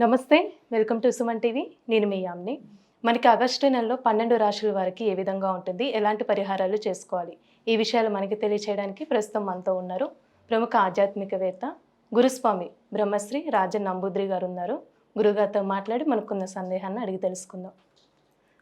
నమస్తే, welcome to Suman TV. నేను మీ యామ్ని. మనకి ఆగస్టు నెలలో 12 రాశుల వారికి ఏ విధంగా ఉంటుంది, ఎలాంటి పరిహారాలు చేసుకోవాలి, ఈ విషయాలు మనకి తెలియచేయడానికి ప్రస్తుతం మనతో ఉన్నారు ప్రముఖ ఆధ్యాత్మికవేత్త గురుస్వామి బ్రహ్మశ్రీ రాజన్ నంబూద్రి గారు ఉన్నారు. గురుగారితో మాట్లాడి మనకున్న సందేహాన్ని అడిగి తెలుసుకుందాం.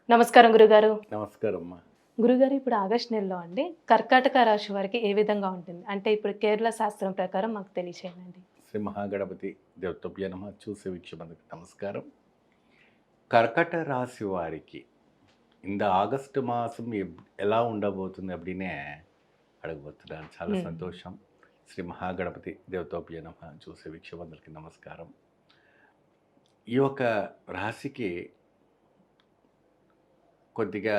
నమస్కారం గురుగారు. నమస్కారం అమ్మా. గురుగారు, ఇప్పుడు ఆగస్టు నెలలో అండి కర్కాటక రాశి వారికి ఏ విధంగా ఉంటుంది అంటే ఇప్పుడు కేరళ శాస్త్రం ప్రకారం మాకు తెలియచేయండి. శ్రీ మహాగణపతి దేవతభ్య నమ. చూసే వీక్షకులకు నమస్కారం. కర్కట రాశి వారికి இந்த ஆகஸ்ட் மாதம் ఎలా ఉండబోతుంది அப்படின்னே అడగబోతున్నాను. చాలా సంతోషం. శ్రీ మహాగణపతి దేవతభ్య నమ. చూసే వీక్షకులకు నమస్కారం. ఈ యొక్క రాశికి కొద్దిగా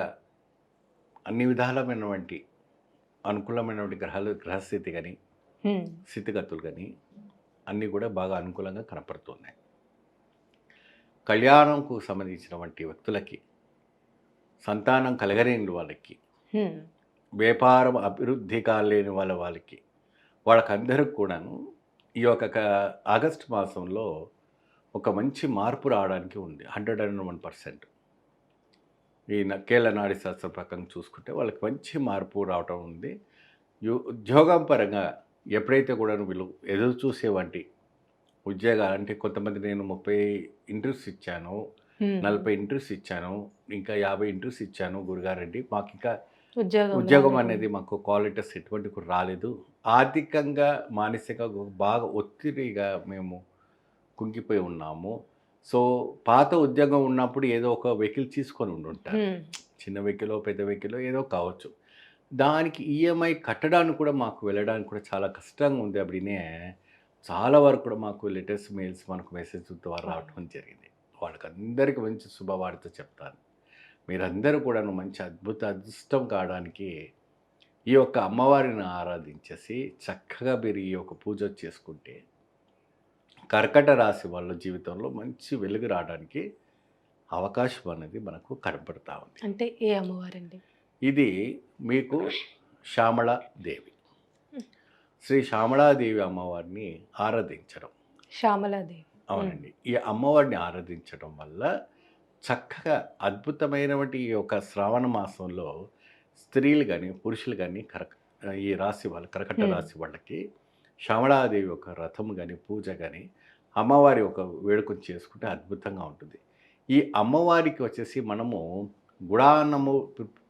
అన్ని విధాలమైనటువంటి అనుకూలమైనటువంటి గ్రహస్థితి కానీ స్థితిగతులు కానీ అన్నీ కూడా బాగా అనుకూలంగా కనపడుతున్నాయి. కళ్యాణంకు సంబంధించినటువంటి వ్యక్తులకి, సంతానం కలగలేని వాళ్ళకి, వ్యాపారం అభివృద్ధి కాలేని వాళ్ళకి వాళ్ళకందరికి కూడాను ఈ యొక్క ఆగస్టు మాసంలో ఒక మంచి మార్పు రావడానికి ఉంది. 101%. ఈ కేరళ నాడీ శాస్త్ర ప్రకారం చూసుకుంటే వాళ్ళకి మంచి మార్పు రావటం ఉంది. ఉద్యోగం పరంగా ఎప్పుడైతే కూడా వీళ్ళు ఎదురు చూసేవంటి ఉద్యోగాలు అంటే కొంతమంది నేను 30 ఇంటర్వ్యూస్ ఇచ్చాను, 40 ఇంటర్వ్యూస్ ఇచ్చాను, ఇంకా 50 ఇంటర్వ్యూస్ ఇచ్చాను గురుగారెడ్డి, మాకు ఇంకా ఉద్యోగం అనేది మాకు క్వాలిటీస్ ఎటువంటి కూడా రాలేదు, ఆర్థికంగా మానసికంగా బాగా ఒత్తిడిగా మేము కుంగిపోయి ఉన్నాము. సో పాత ఉద్యోగం ఉన్నప్పుడు ఏదో ఒక వెహికల్ తీసుకొని ఉండుంటారు, చిన్న వెహికల్ పెద్ద వెహికల్ ఏదో కావచ్చు, దానికి ఈఎంఐ కట్టడానికి కూడా మాకు వెళ్ళడానికి కూడా చాలా కష్టంగా ఉంది అప్పుడే చాలా వరకు కూడా మాకు లేటెస్ట్ మెయిల్స్ మనకు మెసేజ్ ద్వారా రావడం జరిగింది. వాళ్ళకి అందరికీ మంచి శుభవార్త చెప్తాను. మీరందరూ కూడా మంచి అదృష్టం కావడానికి ఈ యొక్క అమ్మవారిని ఆరాధించేసి చక్కగా మీరు ఈ యొక్క పూజ చేసుకుంటే కర్కట రాశి వాళ్ళ జీవితంలో మంచి వెలుగు రావడానికి అవకాశం అనేది మనకు కనపడతా ఉంది. అంటే ఏ అమ్మవారండి? ఇది మీకు శ్యామళాదేవి, శ్రీ శ్యామళాదేవి అమ్మవారిని ఆరాధించడం. శ్యామళాదేవి, అవునండి. ఈ అమ్మవారిని ఆరాధించడం వల్ల చక్కగా అద్భుతమైనటువంటి ఈ యొక్క శ్రావణ మాసంలో స్త్రీలు కానీ పురుషులు కానీ ఈ రాశి వాళ్ళు కర్కట రాశి వాళ్ళకి శ్యామళాదేవి ఒక రథం కానీ పూజ కానీ అమ్మవారి ఒక వేడుకను చేసుకుంటే అద్భుతంగా ఉంటుంది. ఈ అమ్మవారికి వచ్చేసి మనము గుడాన్నము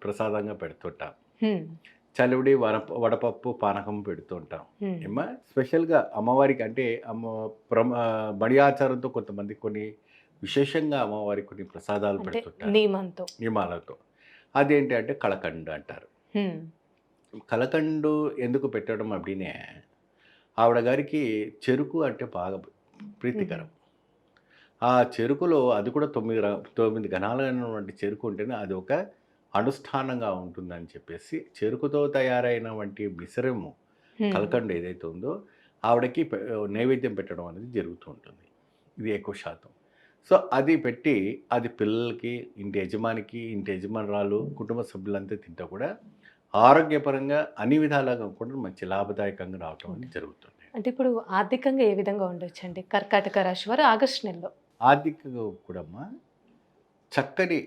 ప్రసాదంగా పెడుతుంటాం, చలివిడి వడపప్పు పానకం పెడుతుంటాం. ఏమా స్పెషల్గా అమ్మవారికి అంటే బడి ఆచారంతో కొంతమంది కొన్ని విశేషంగా అమ్మవారికి కొన్ని ప్రసాదాలు పెడుతుంటారు నియమాలతో. అదేంటి అంటే కలకండు అంటారు. కలకండు ఎందుకు పెట్టడం అప్పుడే ఆవిడ గారికి చెరుకు అంటే బాగా ప్రీతికరం. ఆ చెరుకులో అది కూడా 9 గణాలైనటువంటి చెరుకు ఉంటేనే అది ఒక అనుష్ఠానంగా ఉంటుందని చెప్పేసి చెరుకుతో తయారైనటువంటి మిశ్రము కలకండ ఏదైతే ఉందో ఆవిడకి నైవేద్యం పెట్టడం అనేది జరుగుతూ ఉంటుంది. ఇది ఎక్కువ శాతం. సో అది పెట్టి అది పిల్లలకి, ఇంటి యజమానికి, ఇంటి యజమానురాలు, కుటుంబ సభ్యులంతా తింటా కూడా ఆరోగ్యపరంగా అన్ని విధాలుగా కూడా మంచి లాభదాయకంగా రావటం అనేది జరుగుతుంది. అంటే ఇప్పుడు ఆర్థికంగా ఏ విధంగా ఉండొచ్చు అండి కర్కాటక రాశి వారు ఆగస్టు నెలలో? ఆర్థికంగా కూడా చక్కని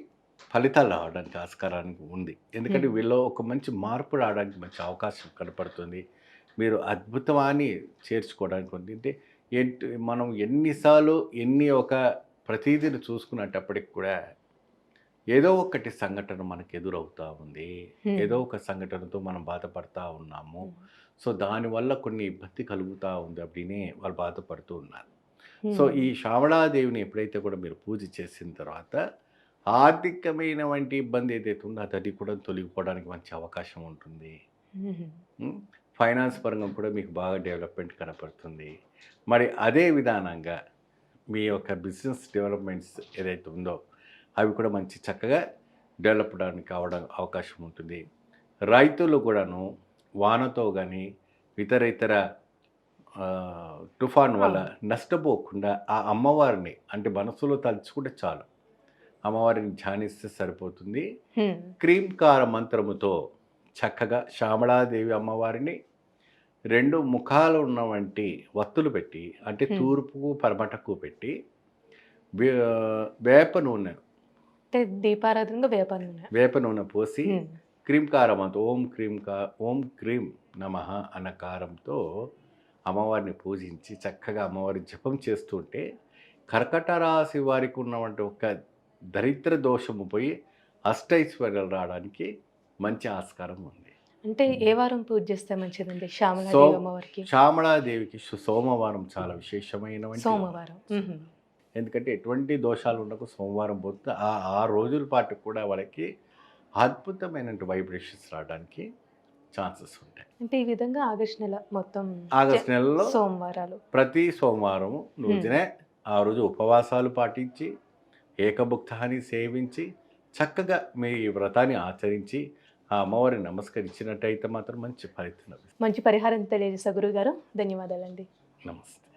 ఫలితాలు రావడానికి ఆస్కారానికి ఉంది. ఎందుకంటే వీళ్ళు ఒక మంచి మార్పు రావడానికి మంచి అవకాశం కనపడుతుంది. మీరు అద్భుతమాన్ని చేర్చుకోవడానికి ఉంది. అంటే మనం ఎన్నిసార్లు ఒక ప్రతీదిని చూసుకునేటప్పటికి కూడా ఏదో ఒకటి సంఘటన మనకు ఎదురవుతూ ఉంది, ఏదో ఒక సంఘటనతో మనం బాధపడుతూ ఉన్నాము. సో దానివల్ల కొన్ని ఇబ్బంది కలుగుతూ ఉంది అప్పుడే వాళ్ళు బాధపడుతూ ఉన్నారు. సో ఈ శ్యామళాదేవిని ఎప్పుడైతే కూడా మీరు పూజ చేసిన తర్వాత ఆర్థికమైనటువంటి ఇబ్బంది ఏదైతే ఉందో అది కూడా తొలగిపోవడానికి మంచి అవకాశం ఉంటుంది. ఫైనాన్స్ పరంగా కూడా మీకు బాగా డెవలప్మెంట్ కనపడుతుంది. మరి అదే విధానంగా మీ యొక్క బిజినెస్ డెవలప్మెంట్స్ ఏదైతే ఉందో అవి కూడా మంచి చక్కగా డెవలప్ అవడానికి అవకాశం ఉంటుంది. రైతులు కూడాను వానతో కానీ ఇతర తుఫాన్ వల్ల నష్టపోకుండా ఆ అమ్మవారిని అంటే మనసులో తలుచుకుంటే చాలు, అమ్మవారిని ధ్యానిస్తే సరిపోతుంది. క్రీంకార మంత్రముతో చక్కగా శ్యామళాదేవి అమ్మవారిని 2 ముఖాలు ఉన్నవంటి వత్తులు పెట్టి అంటే తూర్పుకు పరమటకు పెట్టి వేప నూనె అంటే దీపారాధనగా వేప నూనె. వేప నూనె పోసి క్రీంకారంతో ఓం క్రీం నమః అన్న కారంతో అమ్మవారిని పూజించి చక్కగా అమ్మవారి జపం చేస్తుంటే కర్కట రాశి వారికి ఉన్నటువంటి ఒక దరిద్ర దోషము పోయి అష్టైశ్వర్యాలు రావడానికి మంచి ఆస్కారం ఉంది. అంటే ఏ వారం పూజ చేస్తే మంచిదండి శ్యామలాదేవి అమ్మవారికి? శ్యామలాదేవికి సోమవారం చాలా విశేషమైన సోమవారం. ఎందుకంటే ఎటువంటి దోషాలు ఉండకు సోమవారం పోతే ఆ రోజుల పాటు కూడా వాళ్ళకి అద్భుతమైన వైబ్రేషన్స్ రావడానికి ఛాన్సెస్ ఉంటాయి. అంటే ఈ విధంగా ఆగస్టు నెల మొత్తం ఆగస్టు నెలలో సోమవారాలు ప్రతి సోమవారం రోజునే ఆ రోజు ఉపవాసాలు పాటించి ఏకభుక్తాన్ని సేవించి చక్కగా మీ వ్రతాన్ని ఆచరించి ఆ అమ్మవారిని నమస్కరించినట్టయితే మాత్రం మంచి ఫలితం లభిస్తుంది. మంచి పరిహారం తెలియజేసా గురుగారు. ధన్యవాదాలండి. నమస్తే.